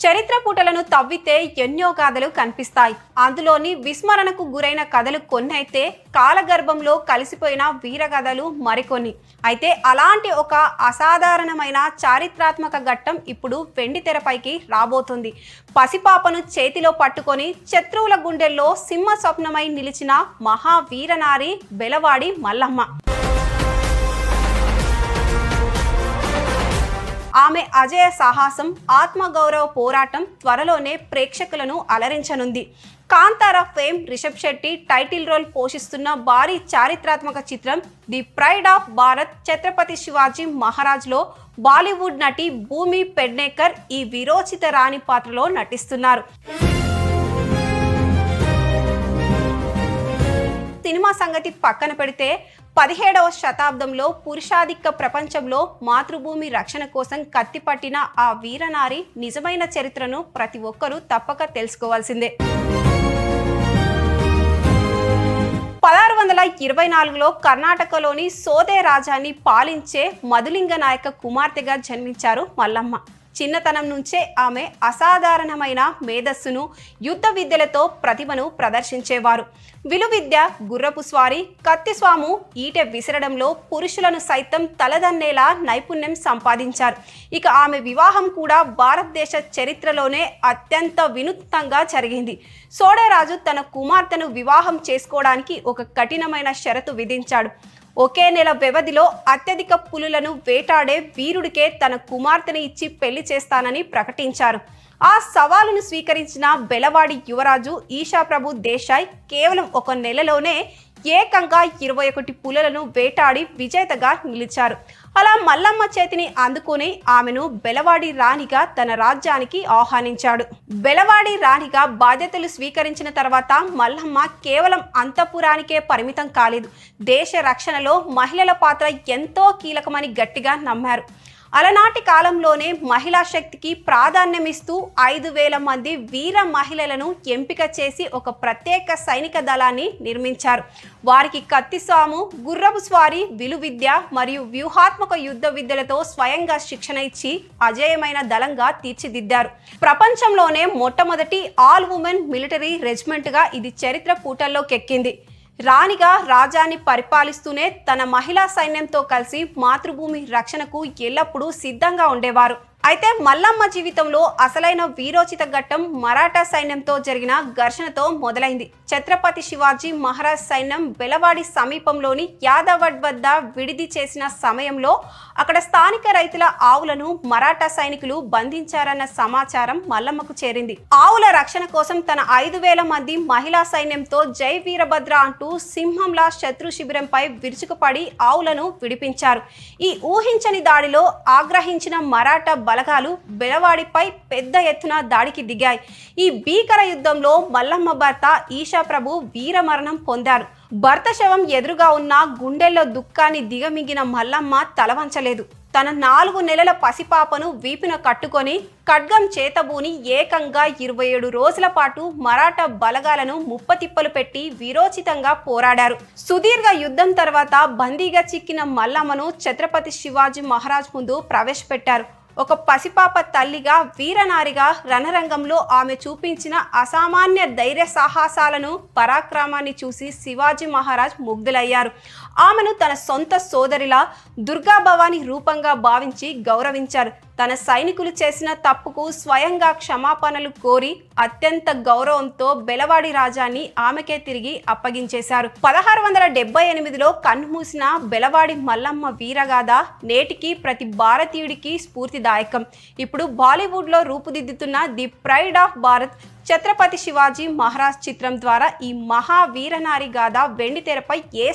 చరిత్ర పుటలను తవ్వితే ఎన్నో గాథలు కనిపిస్తాయి. అందులోని విస్మరణకు గురైన కథలు కొన్నైతే కాలగర్భంలో కలిసిపోయిన వీరగాథలు మరికొన్ని. అయితే అలాంటి ఒక అసాధారణమైన చారిత్రాత్మక ఘట్టం ఇప్పుడు వెండితెరపైకి రాబోతుంది. పసిపాపను చేతిలో పట్టుకొని శత్రువుల గుండెల్లో సింహ స్వప్నమై నిలిచిన మహావీరనారి బెలవాడి మల్లమ్మ. ఆమె అజయ సాహసం, ఆత్మగౌరవ పోరాటం త్వరలోనే ప్రేక్షకులను అలరించనుంది. Kantara fame Rishab Shetty title role పోషిస్తున్న భారీ చారిత్రాత్మక చిత్రం the pride of Bharat Chhatrapati Shivaji మహారాజ్లో బాలీవుడ్ నటి భూమి పెడ్నేకర్ ఈ విరోచిత రాణి పాత్రలో నటిస్తున్నారు. సినిమా సంగతి పక్కన పెడితే 17వ శతాబ్దంలో పురుషాధిక్య ప్రపంచంలో మాతృభూమి రక్షణ కోసం కత్తిపట్టిన ఆ వీరనారి నిజమైన చరిత్రను ప్రతి ఒక్కరూ తప్పక తెలుసుకోవాల్సిందే. 1624లో కర్ణాటకలోని సోదే రాజాన్ని పాలించే మధులింగ నాయక కుమార్తెగా జన్మించారు మల్లమ్మ. చిన్నతనం నుంచే ఆమె అసాధారణమైన మేధస్సును, యుద్ధ విద్యలతో ప్రతిభను ప్రదర్శించేవారు. విలువిద్య, గుర్రపు స్వారీ, కత్తిస్వాము, ఈటె విసరడంలో పురుషులను సైతం తలదన్నేలా నైపుణ్యం సంపాదించారు. ఇక ఆమె వివాహం కూడా భారతదేశ చరిత్రలోనే అత్యంత వినూత్నంగా జరిగింది. సోడేరాజు తన కుమార్తెను వివాహం చేసుకోవడానికి ఒక కఠినమైన షరతు విధించాడు. ఒకే నెల వ్యవధిలో అత్యధిక పులులను వేటాడే వీరుడికే తన కుమార్తెను ఇచ్చి పెళ్లి చేస్తానని ప్రకటించారు. ఆ సవాలును స్వీకరించిన బెలవాడి యువరాజు ఈశాప్రభు దేశాయ్ కేవలం ఒక నెలలోనే ఏకంగా 21 పులులను వేటాడి విజేతగా నిలిచారు. అలా మల్లమ్మ చేతిని అందుకుని ఆమెను బెలవాడి రాణిగా తన రాజ్యానికి ఆహ్వానించాడు. బెలవాడి రాణిగా బాధ్యతలు స్వీకరించిన తర్వాత మల్లమ్మ కేవలం అంతఃపురానికే పరిమితం కాలేదు. దేశ రక్షణలో మహిళల పాత్ర ఎంతో కీలకమని గట్టిగా నమ్మారు. అలనాటి కాలంలోనే మహిళా శక్తికి ప్రాధాన్యమిస్తూ 5000 మంది వీర మహిళలను ఎంపిక చేసి ఒక ప్రత్యేక సైనిక దళాన్ని నిర్మించారు. వారికి కత్తిస్వాము, గుర్రపు స్వారీ, విలువిద్య మరియు వ్యూహాత్మక యుద్ధ విద్యలతో స్వయంగా శిక్షణ ఇచ్చి అజేయమైన దళంగా తీర్చిదిద్దారు. ప్రపంచంలోనే మొట్టమొదటి ఆల్ ఉమెన్ మిలిటరీ రెజిమెంట్గా ఇది చరిత్ర పూటల్లోకెక్కింది. రాణిగా రాజ్యాన్ని పరిపాలిస్తూనే తన మహిళా సైన్యంతో కలిసి మాతృభూమి రక్షణకు ఎల్లప్పుడూ సిద్ధంగా ఉండేవారు. అయితే మల్లమ్మ జీవితంలో అసలైన వీరోచిత ఘట్టం మరాఠా సైన్యంతో జరిగిన ఘర్షణతో మొదలైంది. ఛత్రపతి శివాజీ మహారాజ్ సైన్యం బెలవాడి సమీపంలోని యాదవడ్ వద్ద విడిది చేసిన సమయంలో అక్కడ స్థానిక రైతుల ఆవులను మరాఠా సైనికులు బంధించారన్న సమాచారం మల్లమ్మకు చేరింది. ఆవుల రక్షణ కోసం తన 5000 మంది మహిళా సైన్యంతో జై వీరభద్ర అంటూ సింహంలా శత్రు శిబిరంపై విరుచుకుపడి ఆవులను విడిపించారు. ఈ ఊహించని దాడిలో ఆగ్రహించిన మరాఠా బలగాలు బెలవాడిపై పెద్ద ఎత్తున దాడికి దిగాయి. ఈ భీకర యుద్ధంలో మల్లమ్మ భర్త ఈశాప్రభు వీరమరణం పొందారు. భర్త శవం ఎదురుగా ఉన్న గుండెల్లో దుఃఖాన్ని దిగమింగిన మల్లమ్మ తలవంచలేదు. తన 4 నెలల పసిపాపను వీపున కట్టుకొని ఖడ్గం చేతబూని ఏకంగా 27 రోజుల పాటు మరాఠా బలగాలను ముప్పతిప్పలు పెట్టి వీరోచితంగా పోరాడారు. సుదీర్ఘ యుద్ధం తర్వాత బందీగా చిక్కిన మల్లమ్మను ఛత్రపతి శివాజీ మహారాజ్ ముందు ప్రవేశపెట్టారు. ఒక పసిపాప తల్లిగా, వీరనారిగా రణరంగంలో ఆమె చూపించిన అసామాన్య ధైర్య సాహసాలను, పరాక్రమాన్ని చూసి శివాజీ మహారాజ్ ముగ్ధులయ్యారు. ఆమెను తన సొంత సోదరిలా, దుర్గాభవాని రూపంగా భావించి గౌరవించారు. తన సైనికులు చేసిన తప్పుకు స్వయంగా క్షమాపణలు కోరి అత్యంత గౌరవంతో బెలవాడి రాజ్యాన్ని ఆమెకే తిరిగి అప్పగించేశారు. 1678లో కన్నుమూసిన బెలవాడి మల్లమ్మ వీరగాథ నేటికి ప్రతి భారతీయుడికి స్ఫూర్తిదాయకం. ఇప్పుడు బాలీవుడ్లో రూపుదిద్దుతున్న the pride of Bharat Chhatrapati Shivaji Maharaj చిత్రం ద్వారా ఈ మహావీరనారి గాథ వెండితెరపై ఏ